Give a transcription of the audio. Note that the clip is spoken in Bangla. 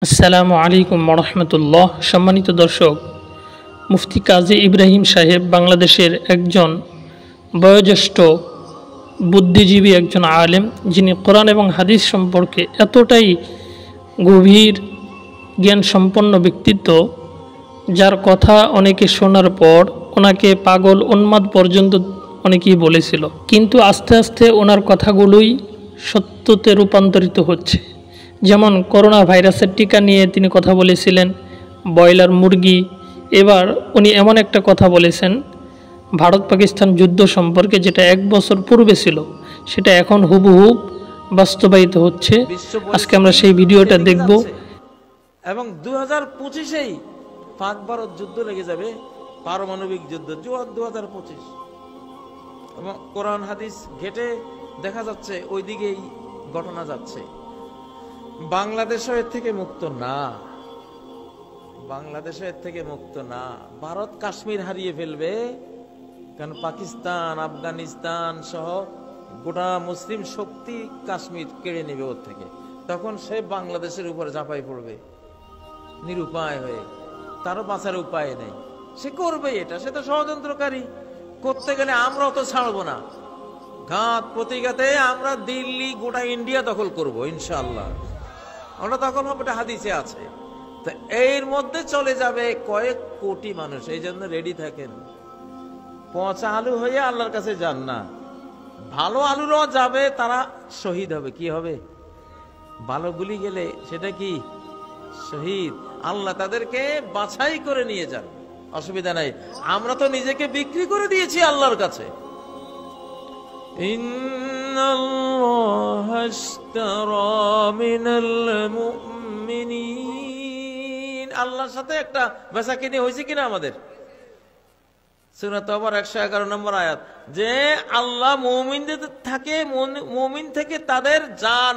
আসসালামু আলাইকুম রহমতুল্লাহ। সম্মানিত দর্শক, মুফতি কাজী ইব্রাহিম সাহেব বাংলাদেশের একজন বয়োজ্যেষ্ঠ বুদ্ধিজীবী, একজন আলেম, যিনি কোরআন এবং হাদিস সম্পর্কে এতটাই গভীর জ্ঞান সম্পন্ন ব্যক্তিত্ব, যার কথা অনেকে শোনার পর ওনাকে পাগল উন্মাদ পর্যন্ত অনেকেই বলেছিল, কিন্তু আস্তে আস্তে ওনার কথাগুলোই সত্যতে রূপান্তরিত হচ্ছে। যেমন করোনা ভাইরাসের টিকা নিয়ে তিনি কথা বলেছিলেন, ব্রয়লার মুরগি। এবার উনি এমন একটা কথা বলেছেন ভারত পাকিস্তান যুদ্ধ সম্পর্কে, যেটা 1 বছর পূর্বে ছিল, সেটা এখন হুবহু বাস্তবায়িত হচ্ছে। আজকে আমরা সেই ভিডিওটা দেখব। এবং 2025-এই পাক ভারত যুদ্ধ লেগে যাবে, পারমাণবিক যুদ্ধ 2025। এবং কোরআন হাদিস ঘেটে দেখা যাচ্ছে ওই দিকেই ঘটনা যাচ্ছে। বাংলাদেশও এর থেকে মুক্ত না, বাংলাদেশও এর থেকে মুক্ত না। ভারত কাশ্মীর হারিয়ে ফেলবে, কারণ পাকিস্তান, আফগানিস্তান সহ গোটা মুসলিম শক্তি কাশ্মীর কেড়ে নেবে ওর থেকে। তখন সে বাংলাদেশের উপরে ঝাঁপাই পড়বে নিরুপায় হয়ে, তারও বাঁচার উপায় নেই। সে করবে এটা, সে তো ষড়যন্ত্রকারী। করতে গেলে আমরা অত ছাড়বো না, ঘাত প্রতিঘাতে আমরা দিল্লি, গোটা ইন্ডিয়া দখল করব ইনশাআল্লাহ। আমরা দখল হবে, এটা হাদিসে আছে। তো এর মধ্যে চলে যাবে কয়েক কোটি মানুষ, এই জন্য রেডি থাকেন। পচা আলু হয়ে আল্লাহর কাছে যান না, ভালো আলুরাও যাবে, তারা শহীদ হবে। কি হবে? ভালো গুলি গেলে সেটা কি শহীদ। আল্লাহ তাদেরকে বাছাই করে নিয়ে যান, অসুবিধা নাই। আমরা তো নিজেকে বিক্রি করে দিয়েছি আল্লাহর কাছে। ইন্নাল্লাহা ইশতারা মিনাল মুমিনিন, আল্লাহর সাথে একটা বেচাকেনি হয়েছে কিনা আমাদের? সূরা তাওবার 111 নম্বর আয়াত, যে আল্লাহ মুমিনদের থেকে তাদের জান